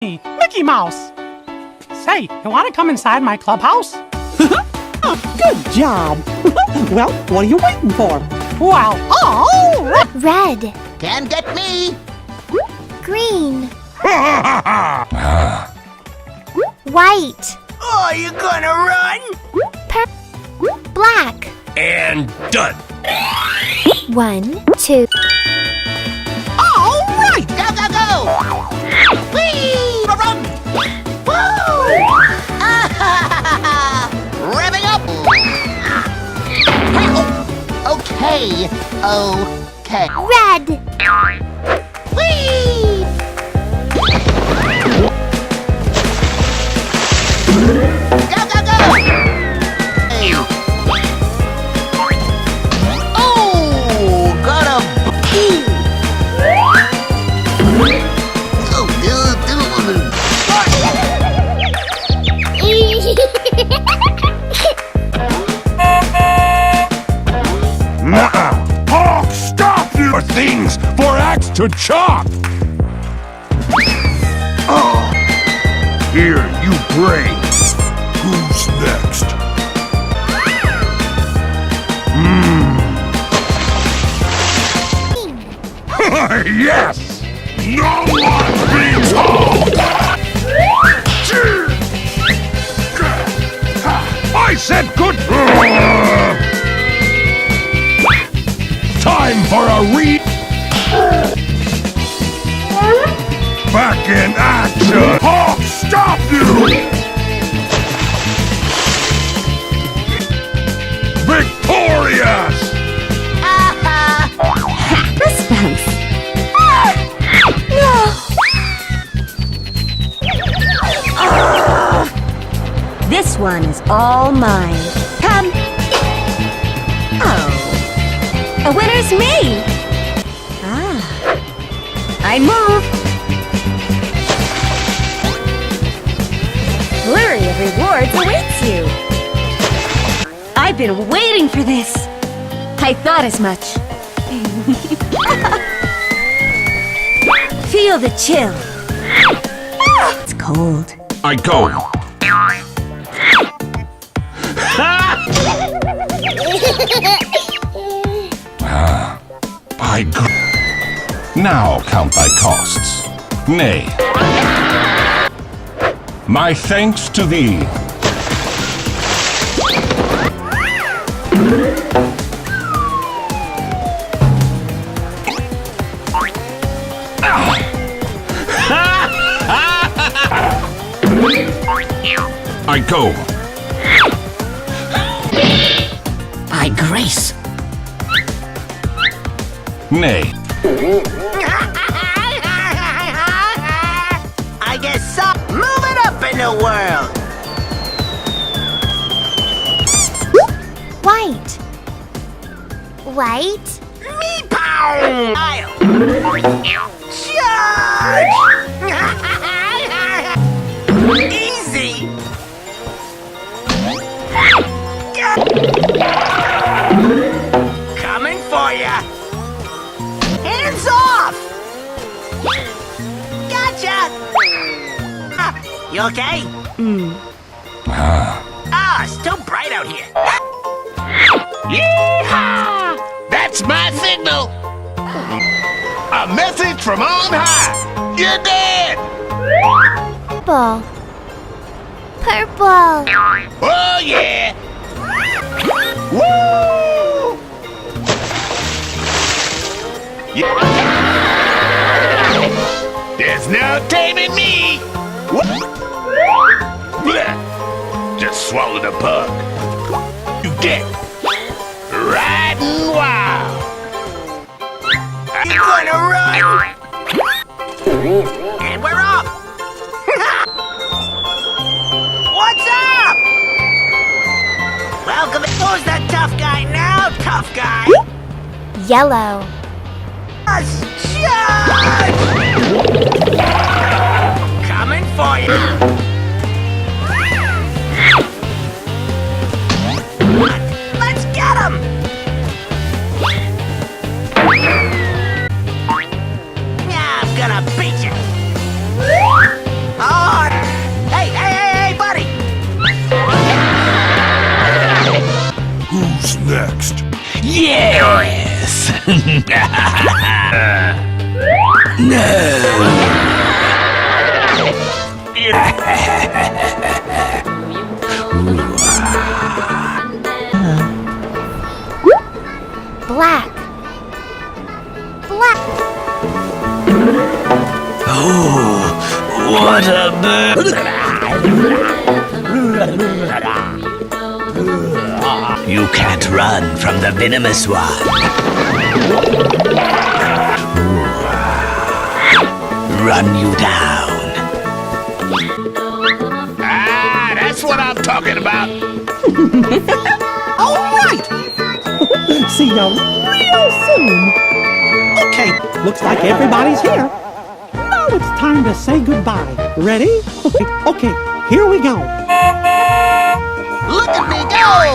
me, Mickey Mouse. Say, you want to come inside my clubhouse? Good job. Well, what are you waiting for? Well, oh, Red, Can't get me! green, white, Are you gonna run? black. And done. 1, 2. All right! Go, go, go! Whee! Run! Woo! Revving up! Hey, oh, okay, okay. Red, Whee! Go, go, go! Hey. Oh, got a... Oh, dude. Nuh-uh. Hawk, stop your things for axe to chop. Oh, here you pray. Who's next? Yes! No one beats Hawk! I said good. Time for a Back in action! Hawk, stop you! Victorious! response. This one is all mine. Come. Oh. A winner's me. Ah. I move. Flurry of rewards awaits you. I've been waiting for this. I thought as much. Feel the chill. It's cold. I go. By now count thy costs. Nay. My thanks to thee. I go. By grace. Nay. I guess so. Move it up in the world. White, white, Me pow! Charge! Easy. Coming for ya. Hands off! Gotcha! You okay? Ah, it's too bright out here. Yeehaw! That's my signal! A message from on high! You're dead! purple, purple, Oh yeah! Woo! Yeah. There's no taming me! Blech. Just swallowed a bug. You get riding wild. You gonna run? And we're off! What's up? Welcome. Who's the tough guy now, tough guy? yellow, Charge! Coming for you. Let's get him! I'm gonna beat you. Black. Black. What a bird! You can't run from the venomous one. Run you down. Ah, that's what I'm talking about. All right! See you real soon. Okay, looks like everybody's here. Now it's time to say goodbye. Ready? Okay, here we go. Look at me go!